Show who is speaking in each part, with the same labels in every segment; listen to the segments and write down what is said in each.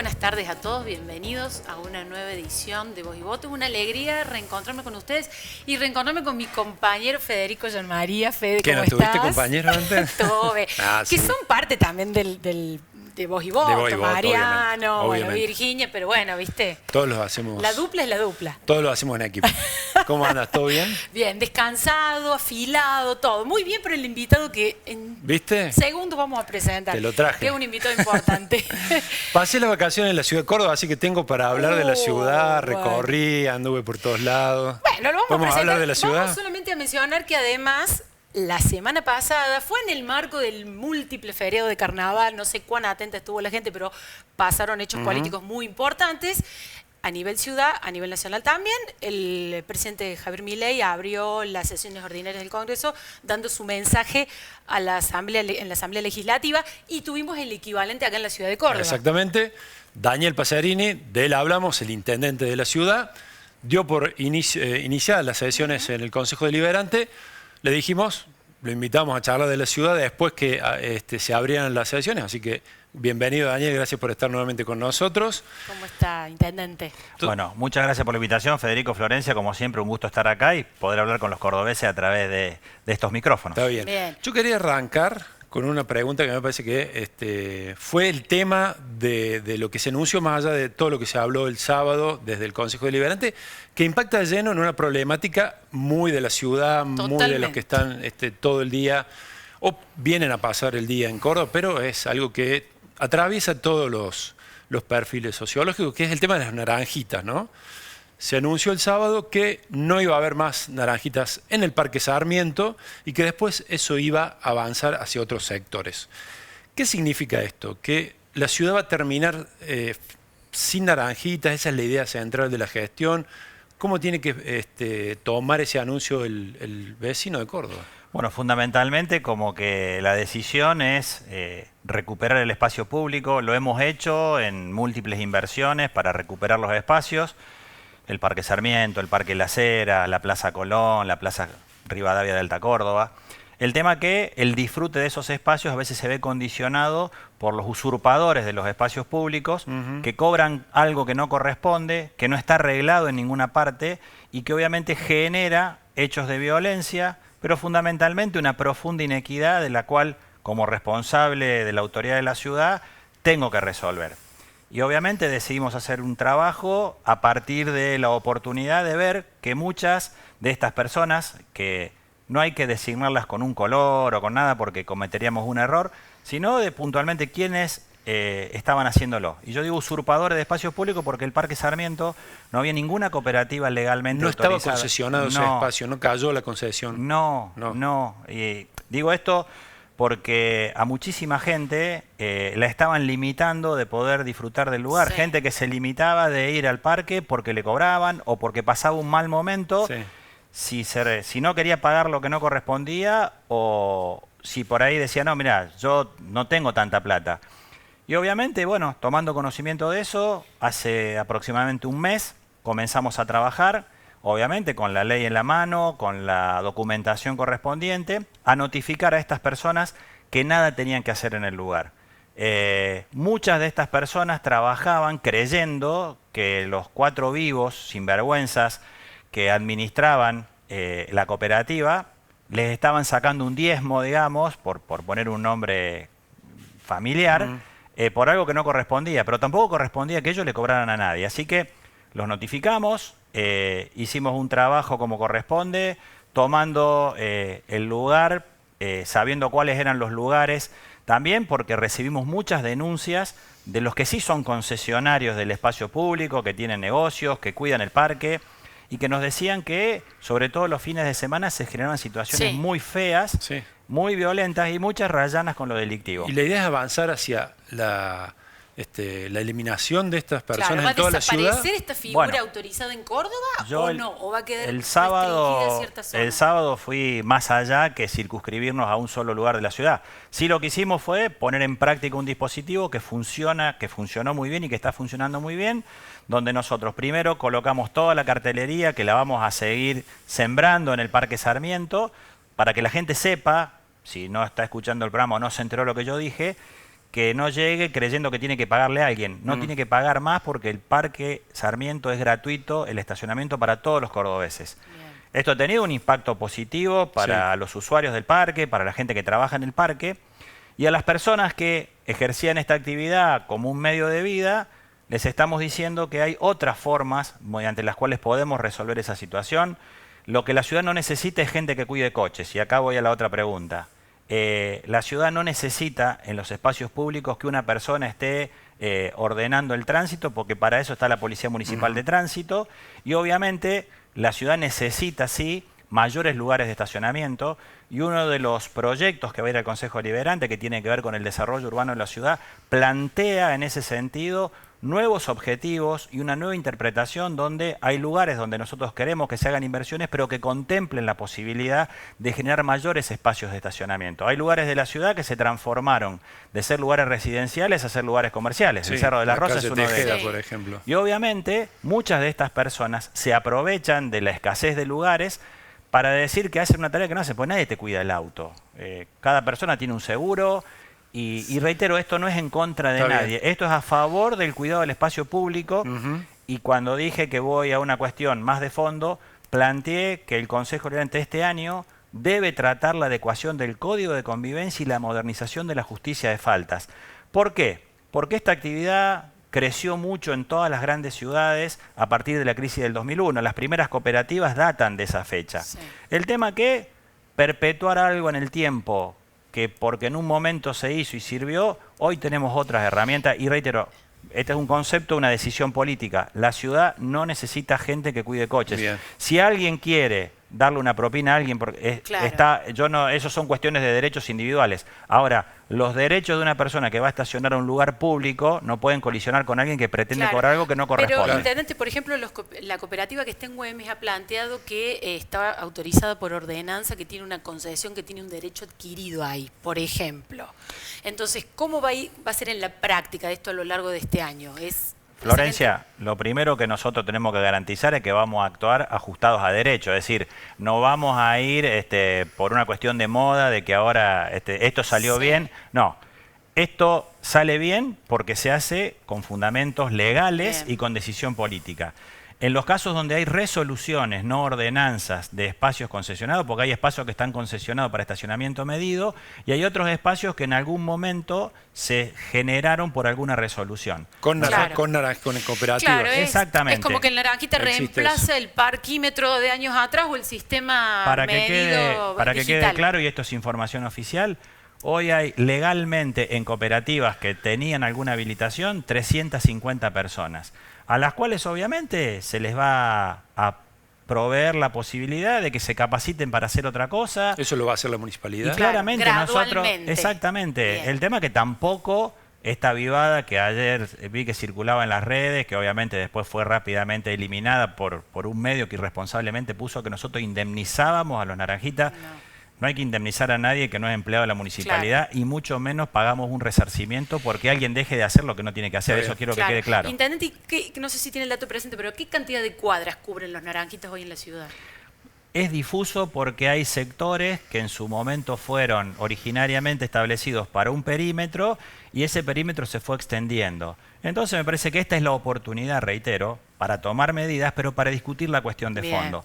Speaker 1: buenas tardes a todos, bienvenidos a una nueva edición de Voz y Voto. Es una alegría reencontrarme con ustedes y reencontrarme con mi compañero Federico Gianmaría. Fede,
Speaker 2: ¿Qué,
Speaker 1: ¿cómo
Speaker 2: no
Speaker 1: estás?
Speaker 2: tuviste compañero antes?
Speaker 1: Tuve, que
Speaker 2: sí.
Speaker 1: son parte también de Voz y Voto,
Speaker 2: De Voz y Voto,
Speaker 1: Mariano, bueno,
Speaker 2: obviamente.
Speaker 1: Virginia, pero bueno, ¿viste?
Speaker 2: Todos los hacemos.
Speaker 1: La dupla es la dupla.
Speaker 2: Todos lo hacemos en equipo. ¿Cómo andas? ¿Todo bien?
Speaker 1: Bien, descansado, afilado, todo. Muy bien por el invitado que en
Speaker 2: ¿Viste?
Speaker 1: segundos vamos a presentar.
Speaker 2: Te lo traje.
Speaker 1: Que es un invitado importante.
Speaker 2: Pasé las vacaciones en la ciudad de Córdoba, así que tengo para hablar de la ciudad.
Speaker 1: Bueno.
Speaker 2: Recorrí, anduve por todos lados.
Speaker 1: Bueno, lo vamos a
Speaker 2: ¿Podemos
Speaker 1: presentar.
Speaker 2: hablar de la ciudad?
Speaker 1: Vamos solamente a mencionar que además la semana pasada fue en el marco del múltiple feriado de carnaval, no sé cuán atenta estuvo la gente, pero pasaron hechos políticos muy importantes. A nivel ciudad, a nivel nacional también, el presidente Javier Milei abrió las sesiones ordinarias del Congreso dando su mensaje a la Asamblea, en la Asamblea Legislativa, y tuvimos el equivalente acá en la ciudad de Córdoba.
Speaker 2: Exactamente. Daniel Pacerini, de él hablamos, el intendente de la ciudad, dio por iniciadas las sesiones en el Consejo Deliberante. Le dijimos, lo invitamos a charlar de la ciudad después que se abrieran las sesiones, así que bienvenido Daniel, gracias por estar nuevamente con nosotros.
Speaker 1: ¿Cómo está, intendente?
Speaker 3: Bueno, muchas gracias por la invitación, Federico, Florencia, como siempre un gusto estar acá y poder hablar con los cordobeses a través de estos micrófonos.
Speaker 2: Está bien.
Speaker 1: Bien.
Speaker 2: Yo quería arrancar con una pregunta que me parece que fue el tema de lo que se anunció, más allá de todo lo que se habló el sábado desde el Consejo Deliberante, que impacta de lleno en una problemática muy de la ciudad, muy de los que están todo el día o vienen a pasar el día en Córdoba, pero es algo que atraviesa todos los perfiles sociológicos, que es el tema de las naranjitas, ¿no? Se anunció el sábado que no iba a haber más naranjitas en el Parque Sarmiento y que después eso iba a avanzar hacia otros sectores. ¿Qué significa esto? Que la ciudad va a terminar sin naranjitas, esa es la idea central de la gestión. ¿Cómo tiene que tomar ese anuncio el vecino de Córdoba?
Speaker 3: Bueno, fundamentalmente como que la decisión es recuperar el espacio público. Lo hemos hecho en múltiples inversiones para recuperar los espacios. El Parque Sarmiento, el Parque La Cera, la Plaza Colón, la Plaza Rivadavia de Alta Córdoba. El tema que el disfrute de esos espacios a veces se ve condicionado por los usurpadores de los espacios públicos que cobran algo que no corresponde, que no está arreglado en ninguna parte y que obviamente genera hechos de violencia, pero fundamentalmente una profunda inequidad de la cual, como responsable de la autoridad de la ciudad, tengo que resolver. Y obviamente decidimos hacer un trabajo a partir de la oportunidad de ver que muchas de estas personas, que no hay que designarlas con un color o con nada porque cometeríamos un error, sino de puntualmente quiénes estaban haciéndolo. Y yo digo usurpadores de espacios públicos porque el Parque Sarmiento no había ninguna cooperativa legalmente autorizada.
Speaker 2: No estaba concesionado ese espacio, no cayó la concesión.
Speaker 3: No. Y digo esto porque a muchísima gente la estaban limitando de poder disfrutar del lugar.
Speaker 1: Sí.
Speaker 3: Gente que se limitaba de ir al parque porque le cobraban o porque pasaba un mal momento,
Speaker 2: Sí.
Speaker 3: si no quería pagar lo que no correspondía o si por ahí decía, no, mira, yo no tengo tanta plata. Y obviamente, bueno, tomando conocimiento de eso, hace aproximadamente un mes comenzamos a trabajar, obviamente con la ley en la mano, con la documentación correspondiente, a notificar a estas personas que nada tenían que hacer en el lugar. Muchas de estas personas trabajaban creyendo que los 4 vivos, sinvergüenzas, que administraban la cooperativa, les estaban sacando un diezmo, digamos, por poner un nombre familiar, por algo que no correspondía, pero tampoco correspondía que ellos le cobraran a nadie. Así que los notificamos, hicimos un trabajo como corresponde, tomando el lugar, sabiendo cuáles eran los lugares, también porque recibimos muchas denuncias de los que sí son concesionarios del espacio público, que tienen negocios, que cuidan el parque, y que nos decían que, sobre todo los fines de semana, se generaban situaciones muy feas, muy violentas y muchas rayanas con lo delictivo.
Speaker 2: Y la idea es avanzar hacia la eliminación de estas personas en toda la ciudad.
Speaker 1: ¿Va a desaparecer esta figura autorizada en Córdoba o no? ¿O va a quedar restringida a cierta zona?
Speaker 3: El sábado fui más allá que circunscribirnos a un solo lugar de la ciudad. Sí, lo que hicimos fue poner en práctica un dispositivo que funcionó muy bien y que está funcionando muy bien, donde nosotros primero colocamos toda la cartelería que la vamos a seguir sembrando en el Parque Sarmiento para que la gente sepa, si no está escuchando el programa o no se enteró lo que yo dije, que no llegue creyendo que tiene que pagarle a alguien. No tiene que pagar más porque el Parque Sarmiento es gratuito, el estacionamiento para todos los cordobeses.
Speaker 1: Bien.
Speaker 3: Esto ha tenido un impacto positivo para los usuarios del parque, para la gente que trabaja en el parque, y a las personas que ejercían esta actividad como un medio de vida, les estamos diciendo que hay otras formas mediante las cuales podemos resolver esa situación. Lo que la ciudad no necesita es gente que cuide coches, y acá voy a la otra pregunta. La ciudad no necesita en los espacios públicos que una persona esté ordenando el tránsito, porque para eso está la Policía Municipal de Tránsito, y obviamente la ciudad necesita, sí, mayores lugares de estacionamiento, y uno de los proyectos que va a ir al Consejo Deliberante, que tiene que ver con el desarrollo urbano de la ciudad, plantea en ese sentido nuevos objetivos y una nueva interpretación donde hay lugares donde nosotros queremos que se hagan inversiones, pero que contemplen la posibilidad de generar mayores espacios de estacionamiento. Hay lugares de la ciudad que se transformaron de ser lugares residenciales a ser lugares comerciales.
Speaker 2: Sí,
Speaker 3: el Cerro de la Rosa
Speaker 2: calle
Speaker 3: es uno de
Speaker 2: Tejeda,
Speaker 3: ellos.
Speaker 2: por ejemplo.
Speaker 3: Y obviamente muchas de estas personas se aprovechan de la escasez de lugares para decir que hacen una tarea que no hacen, pues nadie te cuida el auto. Cada persona tiene un seguro. Y reitero, esto no es en contra de nadie, esto es a favor del cuidado del espacio público. Y cuando dije que voy a una cuestión más de fondo, planteé que el Consejo Deliberante este año debe tratar la adecuación del Código de Convivencia y la modernización de la justicia de faltas. ¿Por qué? Porque esta actividad creció mucho en todas las grandes ciudades a partir de la crisis del 2001. Las primeras cooperativas datan de esa fecha.
Speaker 1: Sí.
Speaker 3: El tema que perpetuar algo en el tiempo, que porque en un momento se hizo y sirvió, hoy tenemos otras herramientas. Y reitero, este es un concepto, una decisión política. La ciudad no necesita gente que cuide coches.
Speaker 2: Bien.
Speaker 3: Si alguien quiere darle una propina a alguien, porque
Speaker 1: Claro.
Speaker 3: esos son cuestiones de derechos individuales. Ahora, los derechos de una persona que va a estacionar a un lugar público no pueden colisionar con alguien que pretende
Speaker 1: Claro.
Speaker 3: cobrar algo que no corresponde.
Speaker 1: Pero, intendente, por ejemplo, la cooperativa que está en Güemes ha planteado que está autorizada por ordenanza, que tiene una concesión, que tiene un derecho adquirido ahí, por ejemplo. Entonces, ¿cómo va a ser en la práctica esto a lo largo de este año?
Speaker 3: Florencia, lo primero que nosotros tenemos que garantizar es que vamos a actuar ajustados a derecho, es decir, no vamos a ir por una cuestión de moda, de que ahora esto salió bien. No, esto sale bien porque se hace con fundamentos legales y con decisión política. En los casos donde hay resoluciones, no ordenanzas de espacios concesionados, porque hay espacios que están concesionados para estacionamiento medido y hay otros espacios que en algún momento se generaron por alguna resolución.
Speaker 2: Con cooperativas.
Speaker 1: Claro,
Speaker 3: exactamente.
Speaker 1: Es como que el Naranjita reemplaza el parquímetro de años atrás o el sistema
Speaker 3: para que
Speaker 1: medido
Speaker 3: quede claro, y esto es información oficial, hoy hay legalmente en cooperativas que tenían alguna habilitación 350 personas, a las cuales obviamente se les va a proveer la posibilidad de que se capaciten para hacer otra cosa.
Speaker 2: Eso lo va a hacer la municipalidad.
Speaker 3: Y claramente nosotros,
Speaker 1: gradualmente.
Speaker 3: exactamente,
Speaker 1: Bien.
Speaker 3: el tema que tampoco esta avivada que ayer vi que circulaba en las redes, que obviamente después fue rápidamente eliminada por un medio que irresponsablemente puso que nosotros indemnizábamos a los naranjitas. No hay que indemnizar a nadie que no es empleado de la municipalidad, y mucho menos pagamos un resarcimiento porque alguien deje de hacer lo que no tiene que hacer. Eso quiero que quede claro.
Speaker 1: Intendente, no sé si tiene el dato presente, pero ¿qué cantidad de cuadras cubren los Naranjitas hoy en la ciudad?
Speaker 3: Es difuso porque hay sectores que en su momento fueron originariamente establecidos para un perímetro y ese perímetro se fue extendiendo. Entonces me parece que esta es la oportunidad, reitero, para tomar medidas, pero para discutir la cuestión de fondo.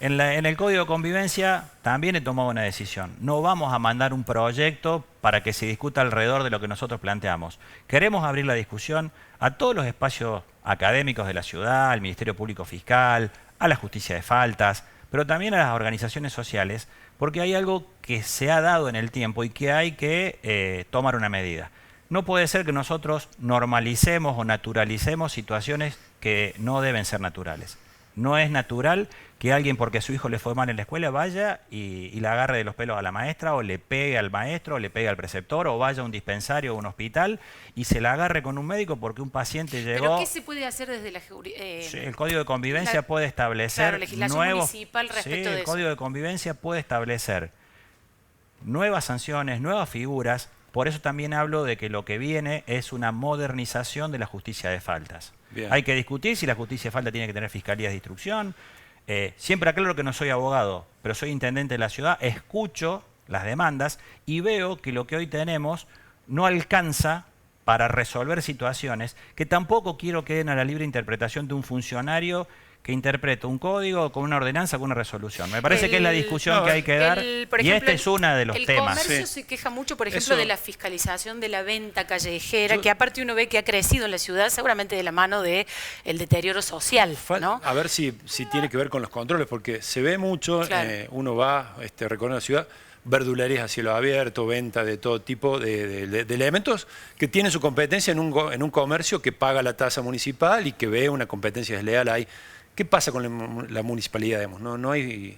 Speaker 3: En el Código de Convivencia también he tomado una decisión. No vamos a mandar un proyecto para que se discuta alrededor de lo que nosotros planteamos. Queremos abrir la discusión a todos los espacios académicos de la ciudad, al Ministerio Público Fiscal, a la Justicia de Faltas, pero también a las organizaciones sociales, porque hay algo que se ha dado en el tiempo y que hay que tomar una medida. No puede ser que nosotros normalicemos o naturalicemos situaciones que no deben ser naturales. No es natural que alguien, porque a su hijo le fue mal en la escuela, vaya y la agarre de los pelos a la maestra, o le pegue al maestro, o le pegue al preceptor, o vaya a un dispensario o a un hospital y se la agarre con un médico porque un paciente llegó...
Speaker 1: ¿Pero qué se puede hacer desde la
Speaker 3: Sí, el Código de Convivencia puede establecer
Speaker 1: legislación municipal respecto de
Speaker 3: el
Speaker 1: eso?
Speaker 3: Código de Convivencia puede establecer nuevas sanciones, nuevas figuras. Por eso también hablo de que lo que viene es una modernización de la justicia de faltas.
Speaker 2: Bien.
Speaker 3: Hay que discutir si la justicia de falta tiene que tener fiscalías de instrucción. Siempre aclaro que no soy abogado, pero soy intendente de la ciudad, escucho las demandas y veo que lo que hoy tenemos no alcanza para resolver situaciones que tampoco quiero queden a la libre interpretación de un funcionario que interpreta un código con una ordenanza, con una resolución. Me parece que es la discusión que hay que dar
Speaker 1: por
Speaker 3: y
Speaker 1: ejemplo,
Speaker 3: este es uno de los temas.
Speaker 1: El comercio se queja mucho, por ejemplo, de la fiscalización de la venta callejera, que aparte uno ve que ha crecido en la ciudad, seguramente de la mano del deterioro social, ¿no?
Speaker 2: A ver si tiene que ver con los controles, porque se ve mucho,
Speaker 1: Claro.
Speaker 2: uno va, recorre la ciudad, verdulerías a cielo abierto, venta de todo tipo de elementos que tienen su competencia en un comercio que paga la tasa municipal y que ve una competencia desleal ahí. ¿Qué pasa con la municipalidad? Digamos? No hay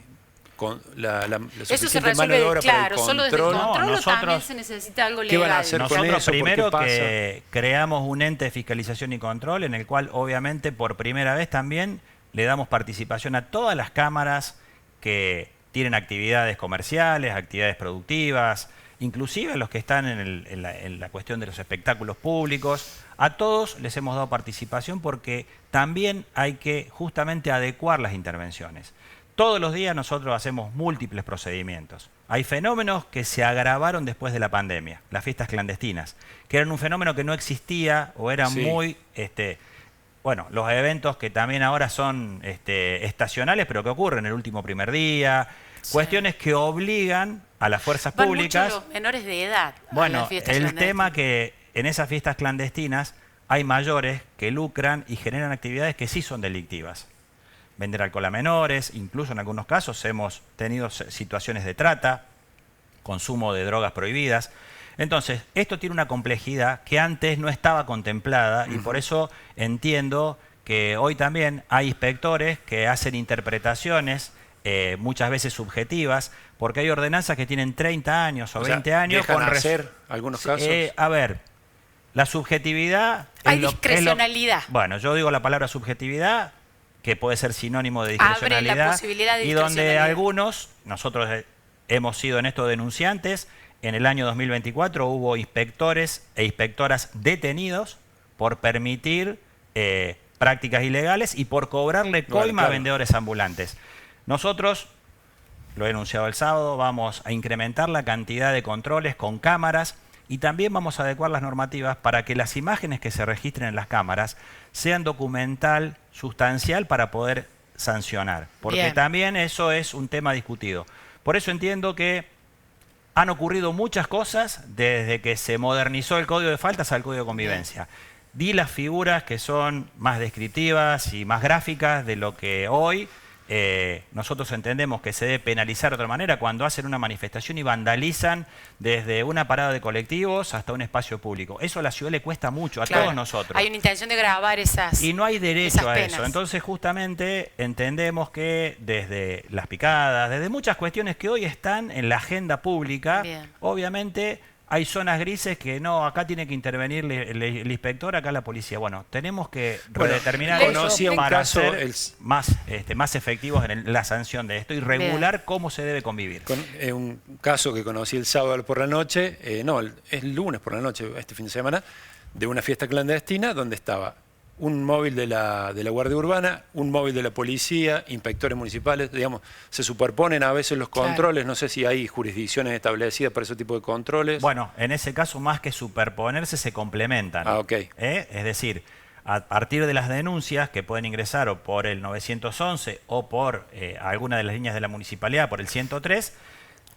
Speaker 2: la
Speaker 1: Eso se
Speaker 2: suficiente mano de
Speaker 1: resuelve,
Speaker 2: obra para el
Speaker 1: claro, solo desde el
Speaker 2: control.
Speaker 1: control o
Speaker 3: nosotros-
Speaker 1: también se necesita algo
Speaker 2: ¿Qué van a
Speaker 1: legal.
Speaker 2: hacer con
Speaker 3: Nosotros
Speaker 2: eso? ¿Por qué
Speaker 3: primero
Speaker 2: pasa?
Speaker 3: que creamos un ente de fiscalización y control en el cual obviamente por primera vez también le damos participación a todas las cámaras que tienen actividades comerciales, actividades productivas, inclusive a los que están en la cuestión de los espectáculos públicos. A todos les hemos dado participación porque también hay que justamente adecuar las intervenciones. Todos los días nosotros hacemos múltiples procedimientos. Hay fenómenos que se agravaron después de la pandemia, las fiestas clandestinas, que eran un fenómeno que no existía o eran
Speaker 2: Sí.
Speaker 3: muy... bueno, los eventos que también ahora son estacionales, pero que ocurren el último primer día,
Speaker 1: Sí.
Speaker 3: cuestiones que obligan a las fuerzas
Speaker 1: Van
Speaker 3: públicas...
Speaker 1: mucho los menores de edad a
Speaker 3: Bueno,
Speaker 1: las fiestas
Speaker 3: el
Speaker 1: clandestinas.
Speaker 3: tema que en esas fiestas clandestinas hay mayores que lucran y generan actividades que sí son delictivas. Vender alcohol a menores, incluso en algunos casos hemos tenido situaciones de trata, consumo de drogas prohibidas. Entonces, esto tiene una complejidad que antes no estaba contemplada y por eso entiendo que hoy también hay inspectores que hacen interpretaciones muchas veces subjetivas, porque hay ordenanzas que tienen 30 años o
Speaker 2: O sea,
Speaker 3: 20 años.
Speaker 2: dejan hacer algunos casos.
Speaker 3: A ver, la subjetividad...
Speaker 1: Hay
Speaker 3: es lo-
Speaker 1: discrecionalidad.
Speaker 3: bueno, yo digo la palabra subjetividad, que puede ser sinónimo de
Speaker 1: Abre la
Speaker 3: discrecionalidad.
Speaker 1: posibilidad de
Speaker 3: y donde
Speaker 1: discrecionalidad.
Speaker 3: algunos, nosotros hemos sido en esto denunciantes, en el año 2024 hubo inspectores e inspectoras detenidos por permitir prácticas ilegales y por cobrarle
Speaker 2: Bueno,
Speaker 3: coima a
Speaker 2: claro.
Speaker 3: vendedores ambulantes. Nosotros, lo he anunciado el sábado, vamos a incrementar la cantidad de controles con cámaras y también vamos a adecuar las normativas para que las imágenes que se registren en las cámaras sean documental, sustancial para poder sancionar. Porque
Speaker 1: Bien.
Speaker 3: también eso es un tema discutido. Por eso entiendo que han ocurrido muchas cosas desde que se modernizó el Código de Faltas al Código de Convivencia. Di las figuras que son más descriptivas y más gráficas de lo que hoy nosotros entendemos que se debe penalizar de otra manera cuando hacen una manifestación y vandalizan desde una parada de colectivos hasta un espacio público. Eso a la ciudad le cuesta mucho, a
Speaker 1: Claro.
Speaker 3: todos nosotros.
Speaker 1: Hay una intención de grabar esas.
Speaker 3: Y no hay derecho
Speaker 1: esas
Speaker 3: a
Speaker 1: penas.
Speaker 3: eso. Entonces, justamente, entendemos que desde las picadas, desde muchas cuestiones que hoy están en la agenda pública,
Speaker 1: Bien.
Speaker 3: obviamente hay zonas grises que no, acá tiene que intervenir el inspector, acá la policía. Bueno, tenemos que
Speaker 2: Bueno,
Speaker 3: redeterminar
Speaker 2: conocí
Speaker 3: eso
Speaker 2: un
Speaker 3: para
Speaker 2: caso,
Speaker 3: ser más efectivos en la sanción de esto y regular cómo se debe convivir.
Speaker 2: Un caso que conocí el sábado por la noche, es el lunes por la noche, este fin de semana, de una fiesta clandestina donde estaba un móvil de la Guardia Urbana, un móvil de la policía, inspectores municipales, digamos, se superponen a veces los
Speaker 1: Claro.
Speaker 2: controles, no sé si hay jurisdicciones establecidas para ese tipo de controles.
Speaker 3: Bueno, en ese caso, más que superponerse, se complementan.
Speaker 2: Ah, ok.
Speaker 3: Es decir, a partir de las denuncias que pueden ingresar o por el 911 o por alguna de las líneas de la municipalidad, por el 103,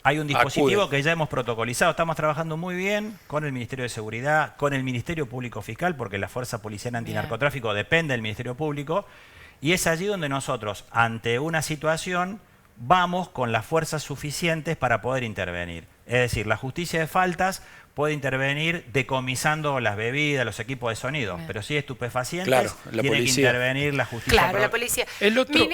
Speaker 3: hay un dispositivo
Speaker 2: Acuden.
Speaker 3: que ya hemos protocolizado. Estamos trabajando muy bien con el Ministerio de Seguridad, con el Ministerio Público Fiscal, porque la Fuerza Policial Antinarcotráfico depende del Ministerio Público, y es allí donde nosotros, ante una situación, vamos con las fuerzas suficientes para poder intervenir. Es decir, la justicia de faltas puede intervenir decomisando las bebidas, los equipos de sonido, pero si estupefacientes,
Speaker 2: Claro, la
Speaker 3: tiene que
Speaker 2: policía.
Speaker 3: intervenir la justicia.
Speaker 1: Claro, la policía.
Speaker 2: El otro-
Speaker 3: Digo,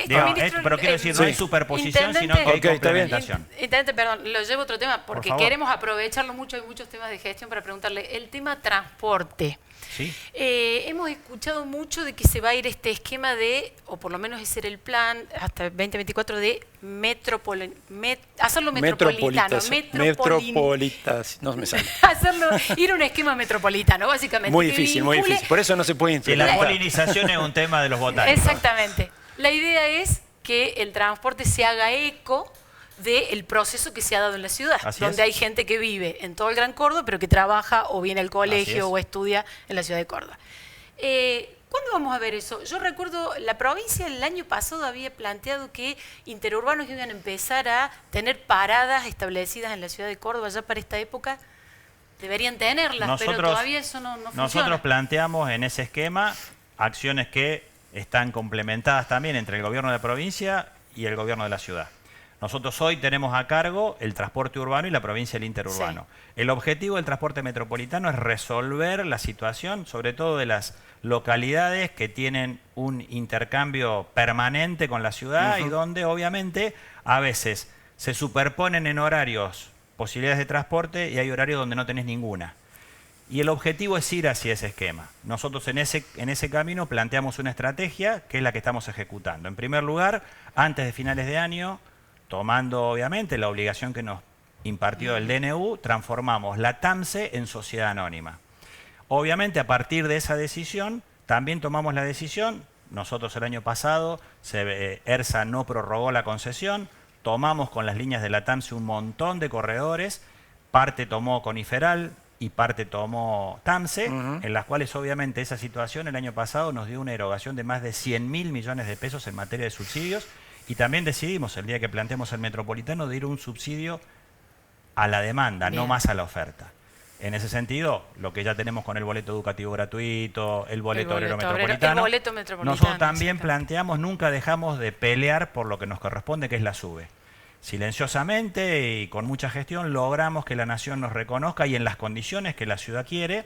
Speaker 3: pero quiero decir, no hay superposición, sino que hay
Speaker 2: Ok, está bien.
Speaker 3: complementación.
Speaker 1: Intendente, perdón, lo llevo a otro tema porque
Speaker 3: favor.
Speaker 1: queremos aprovecharlo mucho. Hay muchos temas de gestión para preguntarle. El tema transporte.
Speaker 3: ¿Sí?
Speaker 1: Hemos escuchado mucho de que se va a ir este esquema de, o por lo menos ese era el plan, hasta el 2024, de hacerlo metropolitano.
Speaker 2: Metropolitas, no me sale.
Speaker 1: Ir a un esquema metropolitano, básicamente.
Speaker 2: Muy
Speaker 1: que
Speaker 2: difícil, muy
Speaker 1: vincule-
Speaker 2: difícil. Por eso no se puede
Speaker 3: Si la
Speaker 2: implementar.
Speaker 3: polinización es un tema de los botánicos.
Speaker 1: Exactamente. La idea es que el transporte se haga eco del proceso que se ha dado en la ciudad,
Speaker 3: Así
Speaker 1: donde
Speaker 3: es.
Speaker 1: hay gente que vive en todo el Gran Córdoba, pero que trabaja o viene al colegio o estudia en la ciudad de Córdoba. ¿Cuándo vamos a ver eso? Yo recuerdo, la provincia el año pasado había planteado que interurbanos iban a empezar a tener paradas establecidas en la ciudad de Córdoba ya para esta época. Deberían tenerlas, pero todavía eso no funciona.
Speaker 3: Nosotros planteamos en ese esquema acciones que están complementadas también entre el gobierno de la provincia y el gobierno de la ciudad. Nosotros hoy tenemos a cargo el transporte urbano y la provincia el interurbano. Sí. El objetivo del transporte metropolitano es resolver la situación, sobre todo de las localidades que tienen un intercambio permanente con la ciudad y donde obviamente a veces se superponen en horarios posibilidades de transporte y hay horarios donde no tenés ninguna. Y el objetivo es ir hacia ese esquema. Nosotros en ese camino planteamos una estrategia que es la que estamos ejecutando. En primer lugar, antes de finales de año, tomando obviamente la obligación que nos impartió el DNU, transformamos la TAMSE en sociedad anónima. Obviamente a partir de esa decisión, también tomamos la decisión, nosotros el año pasado, ERSA no prorrogó la concesión, tomamos con las líneas de la TAMSE un montón de corredores, parte tomó Coniferal y parte tomó TAMSE, en las cuales obviamente esa situación el año pasado nos dio una erogación de más de 100.000 millones de pesos en materia de subsidios y también decidimos el día que planteamos el metropolitano de ir un subsidio a la demanda, no más a la oferta. En ese sentido, lo que ya tenemos con el boleto educativo gratuito, el boleto obrero metropolitano, nosotros también planteamos, nunca dejamos de pelear por lo que nos corresponde, que es la SUBE. Silenciosamente y con mucha gestión logramos que la Nación nos reconozca y en las condiciones que la ciudad quiere,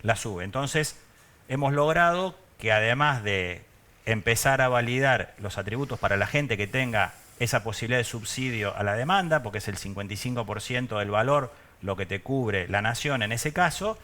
Speaker 3: la SUBE. Entonces, hemos logrado que además de empezar a validar los atributos para la gente que tenga esa posibilidad de subsidio a la demanda, porque es el 55% del valor lo que te cubre la Nación en ese caso,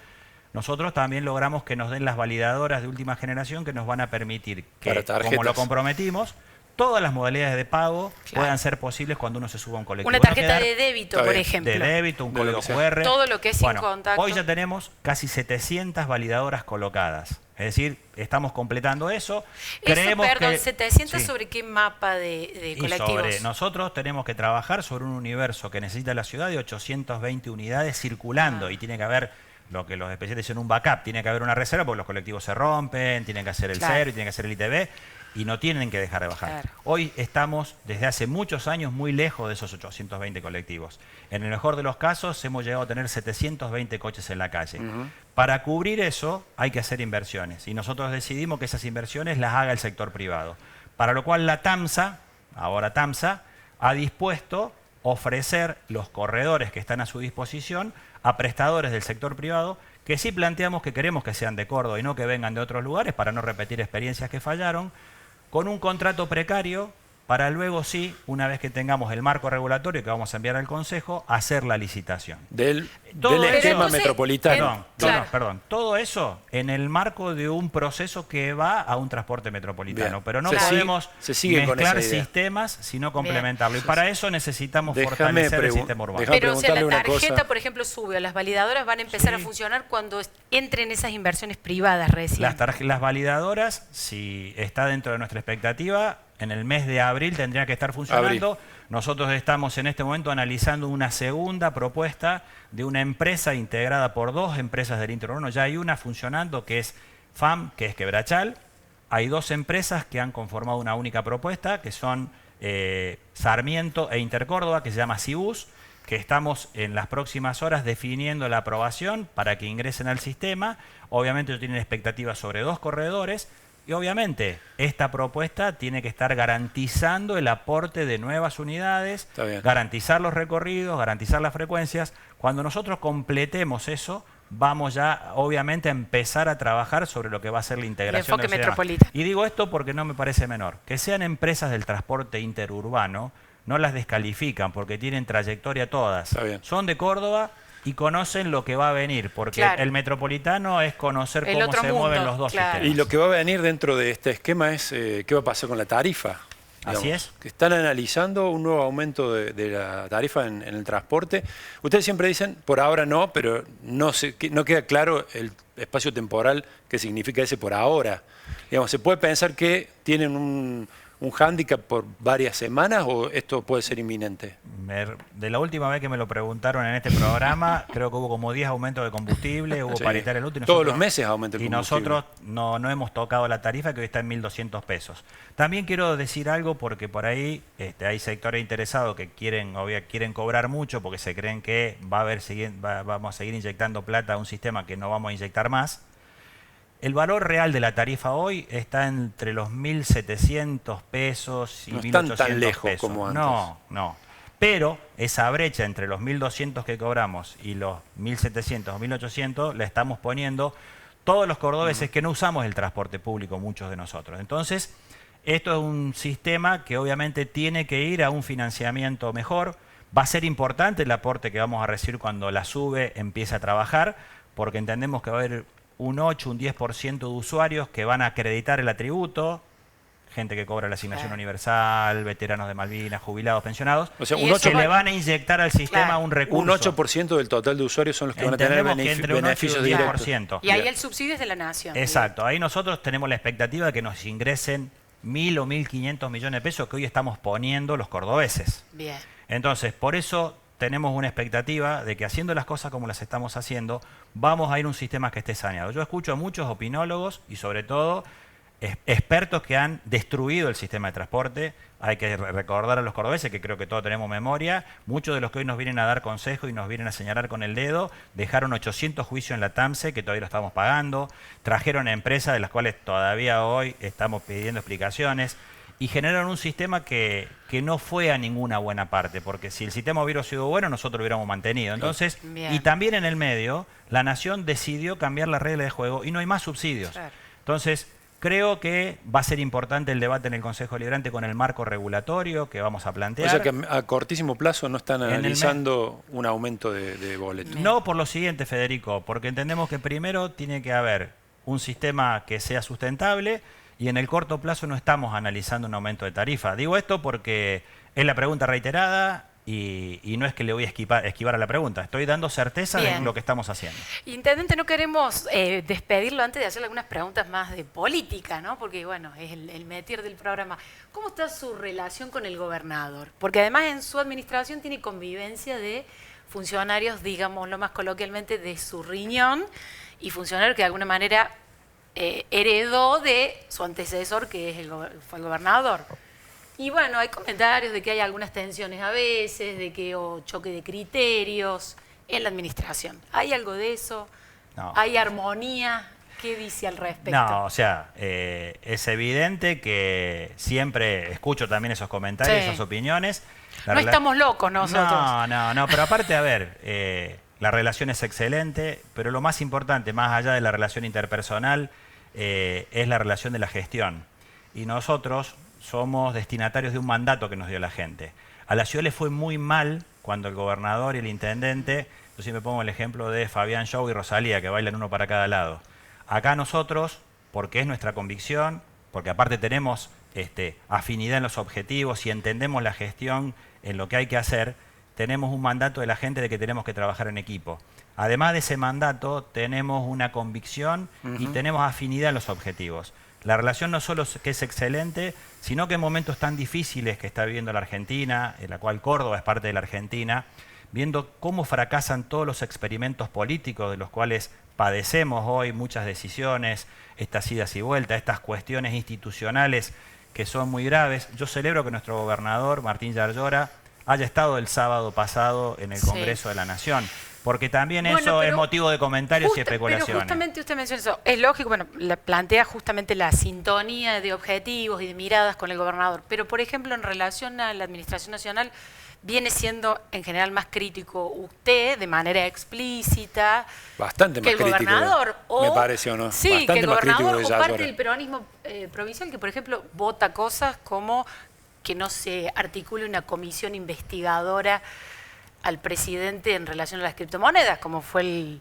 Speaker 3: nosotros también logramos que nos den las validadoras de última generación que nos van a permitir que, como lo comprometimos, todas las modalidades de pago puedan ser posibles cuando uno se suba a un colectivo.
Speaker 1: Una tarjeta de débito, por ejemplo.
Speaker 3: De débito, un código QR.
Speaker 1: Todo lo que es sin contacto.
Speaker 3: Hoy ya tenemos casi 700 validadoras colocadas. Es decir, estamos completando eso. Creemos
Speaker 1: perdón, 700 sobre qué mapa de colectivos.
Speaker 3: Nosotros tenemos que trabajar sobre un universo que necesita la ciudad de 820 unidades circulando y tiene que haber lo que los especialistas dicen un backup, tiene que haber una reserva porque los colectivos se rompen, tienen que hacer el cero y tienen que hacer el ITB y no tienen que dejar de bajar. Hoy estamos desde hace muchos años muy lejos de esos 820 colectivos. En el mejor de los casos hemos llegado a tener 720 coches en la calle. Para cubrir eso hay que hacer inversiones y nosotros decidimos que esas inversiones las haga el sector privado. Para lo cual la TAMSA, ahora TAMSA, ha dispuesto ofrecer los corredores que están a su disposición a prestadores del sector privado que sí planteamos que queremos que sean de Córdoba y no que vengan de otros lugares para no repetir experiencias que fallaron, con un contrato precario para luego sí, una vez que tengamos el marco regulatorio que vamos a enviar al Consejo, hacer la licitación.
Speaker 2: Del esquema metropolitano.
Speaker 3: Perdón. Todo eso en el marco de un proceso que va a un transporte metropolitano. Pero no podemos mezclar sistemas, sino complementarlo. Y para eso necesitamos fortalecer el sistema urbano.
Speaker 1: Pero o sea, la tarjeta, por ejemplo, sube. Las validadoras van a empezar a funcionar cuando entren esas inversiones privadas recién.
Speaker 3: Las validadoras, si está dentro de nuestra expectativa, en el mes de abril tendría que estar funcionando. Nosotros estamos en este momento analizando una segunda propuesta de una empresa integrada por dos empresas del interurbano. Ya hay una funcionando que es FAM, que es Quebrachal. Hay dos empresas que han conformado una única propuesta, que son Sarmiento e Intercórdoba, que se llama Cibus, que estamos en las próximas horas definiendo la aprobación para que ingresen al sistema. Obviamente ellos tienen expectativas sobre dos corredores. Y obviamente esta propuesta tiene que estar garantizando el aporte de nuevas unidades, garantizar los recorridos, garantizar las frecuencias. Cuando nosotros completemos eso, vamos ya obviamente a empezar a trabajar sobre lo que va a ser la integración
Speaker 1: del metropolitano.
Speaker 3: Y digo esto porque no me parece menor. Que sean empresas del transporte interurbano, no las descalifican porque tienen trayectoria todas. Son de Córdoba y conocen lo que va a venir, porque el metropolitano es conocer cómo se mueven los dos sistemas.
Speaker 2: Y lo que va a venir dentro de este esquema es qué va a pasar con la tarifa. Digamos,
Speaker 3: así es.
Speaker 2: Que están analizando un nuevo aumento de la tarifa en el transporte. Ustedes siempre dicen, por ahora no, pero no queda claro el espacio temporal que significa ese por ahora. Digamos, se puede pensar que tienen un hándicap por varias semanas o esto puede ser inminente?
Speaker 3: De la última vez que me lo preguntaron en este programa, creo que hubo como 10 aumentos de combustible, hubo
Speaker 2: Sí.
Speaker 3: paritaria el último.
Speaker 2: Todos los meses aumenta el
Speaker 3: y
Speaker 2: combustible.
Speaker 3: nosotros no hemos tocado la tarifa, que hoy está en 1.200 pesos. También quiero decir algo porque por ahí hay sectores interesados que quieren cobrar mucho porque se creen que vamos a seguir inyectando plata a un sistema que no vamos a inyectar más. El valor real de la tarifa hoy está entre los 1.700 pesos y
Speaker 2: No
Speaker 3: 1.800
Speaker 2: están tan lejos
Speaker 3: pesos.
Speaker 2: como antes.
Speaker 3: No. Pero esa brecha entre los 1.200 que cobramos y los 1.700 o 1.800 la estamos poniendo todos los cordobeses que no usamos el transporte público, muchos de nosotros. Entonces, esto es un sistema que obviamente tiene que ir a un financiamiento mejor. Va a ser importante el aporte que vamos a recibir cuando la SUBE empiece a trabajar, porque entendemos que va a haber un 8, un 10% de usuarios que van a acreditar el atributo, gente que cobra la asignación universal, veteranos de Malvinas, jubilados, pensionados,
Speaker 2: O sea,
Speaker 1: Y
Speaker 2: un
Speaker 1: eso
Speaker 3: que
Speaker 2: 8%,
Speaker 3: le van a inyectar al sistema
Speaker 1: Claro.
Speaker 3: un recurso.
Speaker 2: un 8% del total de usuarios son los que van a tener
Speaker 3: Entendemos que entre un 8 y
Speaker 2: beneficios
Speaker 3: un
Speaker 2: directos.
Speaker 3: 10%.
Speaker 1: Y ahí el subsidio es de la nación.
Speaker 3: Exacto, ahí nosotros tenemos la expectativa de que nos ingresen 1.000 o 1.500 millones de pesos que hoy estamos poniendo los cordobeses.
Speaker 1: Bien.
Speaker 3: Entonces, por eso tenemos una expectativa de que haciendo las cosas como las estamos haciendo, vamos a ir a un sistema que esté saneado. Yo escucho a muchos opinólogos y sobre todo expertos que han destruido el sistema de transporte. Hay que recordar a los cordobeses, que creo que todos tenemos memoria, muchos de los que hoy nos vienen a dar consejos y nos vienen a señalar con el dedo, dejaron 800 juicios en la TAMSE, que todavía lo estamos pagando, trajeron empresas de las cuales todavía hoy estamos pidiendo explicaciones, y generaron un sistema que no fue a ninguna buena parte, porque si el sistema hubiera sido bueno, nosotros lo hubiéramos mantenido. Entonces,
Speaker 1: Bien.
Speaker 3: y también en el medio, la Nación decidió cambiar las reglas de juego y no hay más subsidios.
Speaker 1: Claro.
Speaker 3: Entonces, creo que va a ser importante el debate en el Consejo Deliberante con el marco regulatorio que vamos a
Speaker 2: O
Speaker 3: plantear.
Speaker 2: sea que a cortísimo plazo no están
Speaker 3: En el
Speaker 2: analizando un aumento de boletos.
Speaker 3: No por lo siguiente, Federico, porque entendemos que primero tiene que haber un sistema que sea sustentable y en el corto plazo no estamos analizando un aumento de tarifa. Digo esto porque es la pregunta reiterada y no es que le voy a esquivar a la pregunta. Estoy dando certeza de
Speaker 1: Bien.
Speaker 3: lo que estamos haciendo.
Speaker 1: Intendente, no queremos despedirlo antes de hacerle algunas preguntas más de política, ¿no? Porque, bueno, es el metir del programa. ¿Cómo está su relación con el gobernador? Porque además en su administración tiene convivencia de funcionarios, digámoslo más coloquialmente, de su riñón y funcionarios que de alguna manera heredó de su antecesor, que es fue el gobernador. Y bueno, hay comentarios de que hay algunas tensiones a veces, de que o choque de criterios en la administración. ¿Hay algo de eso?
Speaker 3: No.
Speaker 1: ¿Hay armonía? ¿Qué dice al respecto?
Speaker 3: No, o sea, es evidente que siempre escucho también esos comentarios,
Speaker 1: Sí.
Speaker 3: esas opiniones. La
Speaker 1: No
Speaker 3: rela-
Speaker 1: estamos locos nosotros.
Speaker 3: No, pero aparte, a ver, la relación es excelente, pero lo más importante, más allá de la relación interpersonal, es la relación de la gestión. Y nosotros somos destinatarios de un mandato que nos dio la gente. A la ciudad le fue muy mal cuando el gobernador y el intendente, yo siempre pongo el ejemplo de Fabián Show y Rosalía, que bailan uno para cada lado. Acá nosotros, porque es nuestra convicción, porque aparte tenemos afinidad en los objetivos y entendemos la gestión en lo que hay que hacer, tenemos un mandato de la gente de que tenemos que trabajar en equipo. Además de ese mandato, tenemos una convicción y tenemos afinidad en los objetivos. La relación no solo que es excelente, sino que en momentos tan difíciles que está viviendo la Argentina, en la cual Córdoba es parte de la Argentina, viendo cómo fracasan todos los experimentos políticos de los cuales padecemos hoy muchas decisiones, estas idas y vueltas, estas cuestiones institucionales que son muy graves. Yo celebro que nuestro gobernador, Martín Yarlora, haya estado el sábado pasado en el
Speaker 1: Sí.
Speaker 3: Congreso de la Nación, porque también
Speaker 1: Bueno,
Speaker 3: eso es
Speaker 1: pero
Speaker 3: motivo de comentarios y especulaciones.
Speaker 1: Pero justamente usted menciona eso. Es lógico, bueno, plantea justamente la sintonía de objetivos y de miradas con el gobernador. Pero, por ejemplo, en relación a la Administración Nacional, viene siendo en general más crítico usted, de manera explícita,
Speaker 2: Bastante
Speaker 1: que
Speaker 2: más
Speaker 1: el
Speaker 2: crítico,
Speaker 1: gobernador.
Speaker 2: me parece, ¿o no?
Speaker 1: Sí,
Speaker 2: Bastante
Speaker 1: que el
Speaker 2: más crítico
Speaker 1: gobernador
Speaker 2: de
Speaker 1: o parte
Speaker 2: Yarlora.
Speaker 1: del peronismo provincial, que, por ejemplo, vota cosas como que no se articule una comisión investigadora al presidente en relación a las criptomonedas, como fue el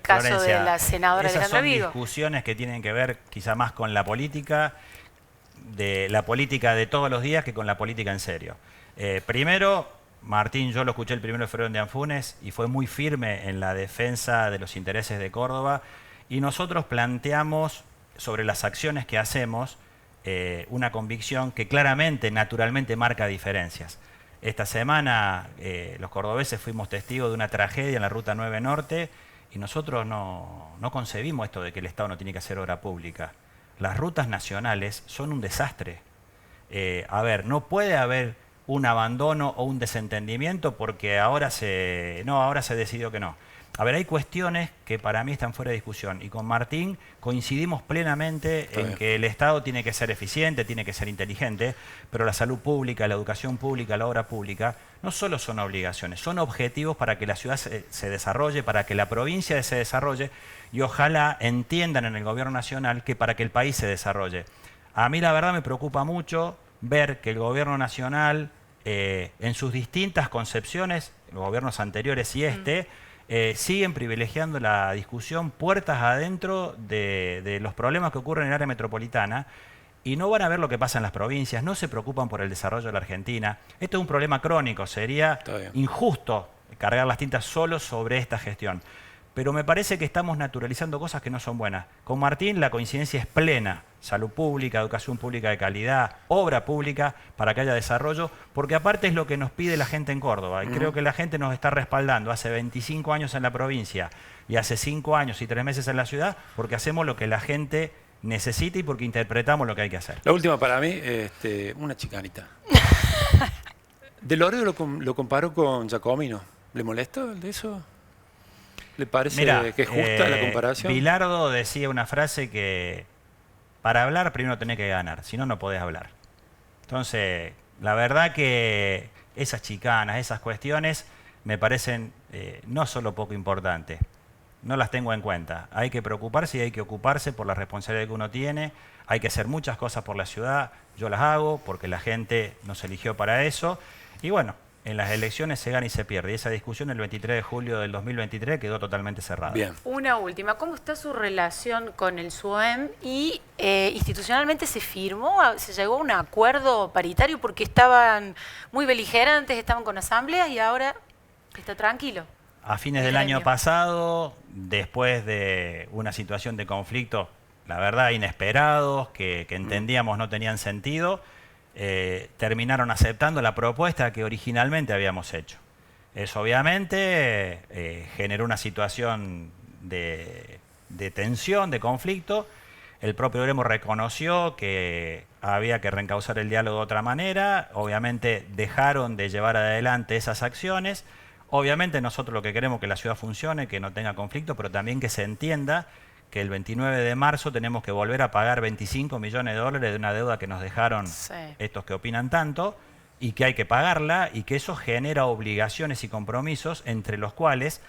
Speaker 1: caso
Speaker 3: Florencia,
Speaker 1: de la senadora
Speaker 3: esas
Speaker 1: Alejandra
Speaker 3: son
Speaker 1: Vigo.
Speaker 3: discusiones que tienen que ver quizá más con la política de todos los días que con la política en serio. Primero, Martín, yo lo escuché el 1 de febrero en Anfunes y fue muy firme en la defensa de los intereses de Córdoba y nosotros planteamos sobre las acciones que hacemos una convicción que claramente, naturalmente marca diferencias. Esta semana los cordobeses fuimos testigos de una tragedia en la Ruta 9 Norte y nosotros no concebimos esto de que el Estado no tiene que hacer obra pública. Las rutas nacionales son un desastre. A ver, no puede haber un abandono o un desentendimiento porque ahora se decidió que no. A ver, hay cuestiones que para mí están fuera de discusión y con Martín coincidimos plenamente en que el Estado tiene que ser eficiente, tiene que ser inteligente, pero la salud pública, la educación pública, la obra pública no solo son obligaciones, son objetivos para que la ciudad se desarrolle, para que la provincia se desarrolle y ojalá entiendan en el gobierno nacional que para que el país se desarrolle. A mí la verdad me preocupa mucho ver que el gobierno nacional en sus distintas concepciones, los gobiernos anteriores y siguen privilegiando la discusión puertas adentro de los problemas que ocurren en el área metropolitana y no van a ver lo que pasa en las provincias, no se preocupan por el desarrollo de la Argentina. Esto es un problema crónico, sería injusto cargar las tintas solo sobre esta gestión. Pero me parece que estamos naturalizando cosas que no son buenas. Con Martín la coincidencia es plena. Salud pública, educación pública de calidad, obra pública para que haya desarrollo, porque aparte es lo que nos pide la gente en Córdoba. Y creo que la gente nos está respaldando hace 25 años en la provincia y hace 5 años y 3 meses en la ciudad, porque hacemos lo que la gente necesita y porque interpretamos lo que hay que hacer.
Speaker 2: La última para mí, una chicanita. De Loredo lo comparó con Giacomino. ¿Le molesta de eso? ¿Le parece que es justa la comparación?
Speaker 3: Bilardo decía una frase que para hablar primero tenés que ganar, si no, no podés hablar. Entonces, la verdad que esas chicanas, esas cuestiones me parecen no solo poco importantes, no las tengo en cuenta. Hay que preocuparse y hay que ocuparse por la responsabilidad que uno tiene, hay que hacer muchas cosas por la ciudad, yo las hago porque la gente nos eligió para eso y bueno, en las elecciones se gana y se pierde. Y esa discusión el 23 de julio del 2023 quedó totalmente cerrada.
Speaker 2: Bien.
Speaker 1: Una última. ¿Cómo está su relación con el SUEM? Y institucionalmente se llegó a un acuerdo paritario porque estaban muy beligerantes, estaban con asambleas y ahora está tranquilo.
Speaker 3: A fines del año pasado, después de una situación de conflicto, la verdad, inesperados, que entendíamos no tenían sentido, terminaron aceptando la propuesta que originalmente habíamos hecho. Eso obviamente generó una situación de tensión, de conflicto. El propio Gremio reconoció que había que reencauzar el diálogo de otra manera. Obviamente dejaron de llevar adelante esas acciones. Obviamente nosotros lo que queremos es que la ciudad funcione, que no tenga conflicto, pero también que se entienda que el 29 de marzo tenemos que volver a pagar 25 millones de dólares de una deuda que nos dejaron estos que opinan tanto y que hay que pagarla y que eso genera obligaciones y compromisos entre los cuales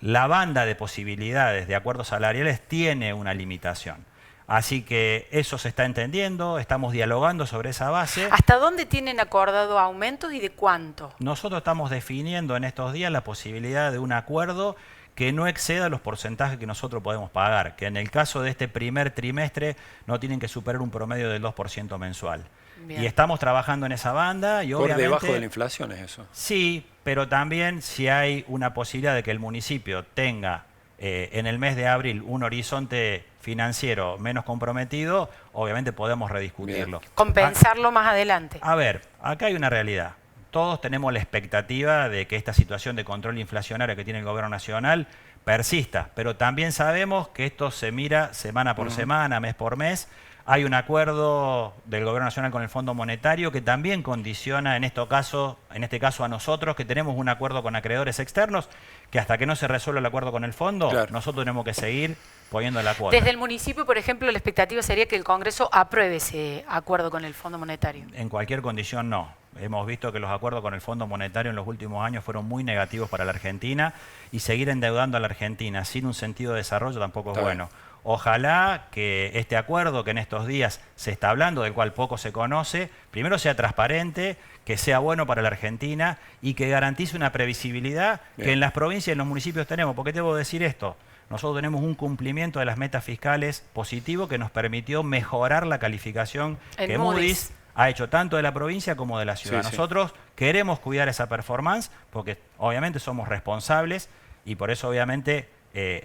Speaker 3: la banda de posibilidades de acuerdos salariales tiene una limitación. Así que eso se está entendiendo, estamos dialogando sobre esa base.
Speaker 1: ¿Hasta dónde tienen acordado aumentos y de cuánto?
Speaker 3: Nosotros estamos definiendo en estos días la posibilidad de un acuerdo que no exceda los porcentajes que nosotros podemos pagar, que en el caso de este primer trimestre no tienen que superar un promedio del 2% mensual. Bien. Y estamos trabajando en esa banda. Y
Speaker 2: por debajo de la inflación es eso.
Speaker 3: Sí, pero también si hay una posibilidad de que el municipio tenga en el mes de abril un horizonte financiero menos comprometido, obviamente podemos rediscutirlo.
Speaker 1: Bien. Compensarlo más adelante.
Speaker 3: A ver, acá hay una realidad. Todos tenemos la expectativa de que esta situación de control inflacionario que tiene el gobierno nacional persista, pero también sabemos que esto se mira semana por semana, mes por mes. Hay un acuerdo del gobierno nacional con el Fondo Monetario que también condiciona en este caso a nosotros, que tenemos un acuerdo con acreedores externos, que hasta que no se resuelva el acuerdo con el fondo, nosotros tenemos que seguir poniendo la cuota.
Speaker 1: Desde el municipio, por ejemplo, la expectativa sería que el Congreso apruebe ese acuerdo con el Fondo Monetario.
Speaker 3: En cualquier condición no. Hemos visto que los acuerdos con el Fondo Monetario en los últimos años fueron muy negativos para la Argentina y seguir endeudando a la Argentina sin un sentido de desarrollo tampoco es bueno. Ojalá que este acuerdo que en estos días se está hablando, del cual poco se conoce, primero sea transparente, que sea bueno para la Argentina y que garantice una previsibilidad que en las provincias y en los municipios tenemos. ¿Por qué debo decir esto? Nosotros tenemos un cumplimiento de las metas fiscales positivo que nos permitió mejorar la calificación que Moody's ha hecho tanto de la provincia como de la ciudad. Nosotros queremos cuidar esa performance porque obviamente somos responsables y por eso obviamente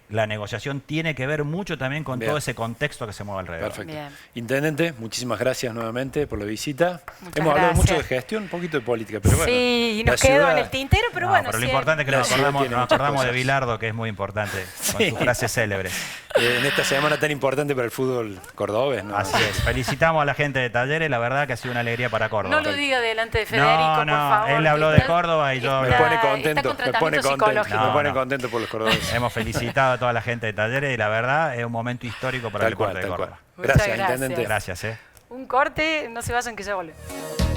Speaker 3: la negociación tiene que ver mucho también con
Speaker 2: Bien.
Speaker 3: todo ese contexto que se mueve alrededor.
Speaker 2: Perfecto.
Speaker 1: Bien.
Speaker 2: Intendente, muchísimas gracias nuevamente por la visita.
Speaker 1: Muchas
Speaker 2: Hemos hablado
Speaker 1: gracias.
Speaker 2: mucho de gestión, un poquito de política, pero bueno.
Speaker 1: Sí, y
Speaker 2: la
Speaker 1: nos quedó
Speaker 2: ciudad-
Speaker 1: en el tintero, pero
Speaker 3: No,
Speaker 1: bueno.
Speaker 3: pero lo
Speaker 1: sí,
Speaker 3: importante es que
Speaker 2: La
Speaker 3: nos
Speaker 2: ciudad
Speaker 3: acordamos,
Speaker 2: tiene
Speaker 3: nos
Speaker 2: muchas
Speaker 3: acordamos de
Speaker 2: cosas.
Speaker 3: Bilardo, que es muy importante, con
Speaker 2: Sí.
Speaker 3: su frase célebre.
Speaker 2: En esta semana tan importante para el fútbol cordobés, ¿no?
Speaker 3: Así es. Felicitamos a la gente de Talleres, la verdad que ha sido una alegría para Córdoba.
Speaker 1: No lo diga delante de Federico,
Speaker 3: No,
Speaker 1: por
Speaker 3: no,
Speaker 1: favor.
Speaker 3: él habló
Speaker 1: que
Speaker 3: de
Speaker 1: está-
Speaker 3: Córdoba y yo-
Speaker 2: Me
Speaker 1: está-
Speaker 2: pone
Speaker 1: está
Speaker 2: contento,
Speaker 1: con
Speaker 2: me pone
Speaker 1: tratamiento
Speaker 2: contento,
Speaker 1: psicológico.
Speaker 2: me pone
Speaker 3: No.
Speaker 2: contento por los cordobeses.
Speaker 3: Hemos felicitado a toda la gente de Talleres y la verdad es un momento histórico para el
Speaker 2: Tal cual,
Speaker 3: deporte de
Speaker 2: tal
Speaker 3: Córdoba.
Speaker 2: cual.
Speaker 1: Muchas
Speaker 2: Gracias,
Speaker 1: gracias.
Speaker 2: intendente.
Speaker 3: Gracias,
Speaker 1: Un corte, no se vayan que ya volvemos.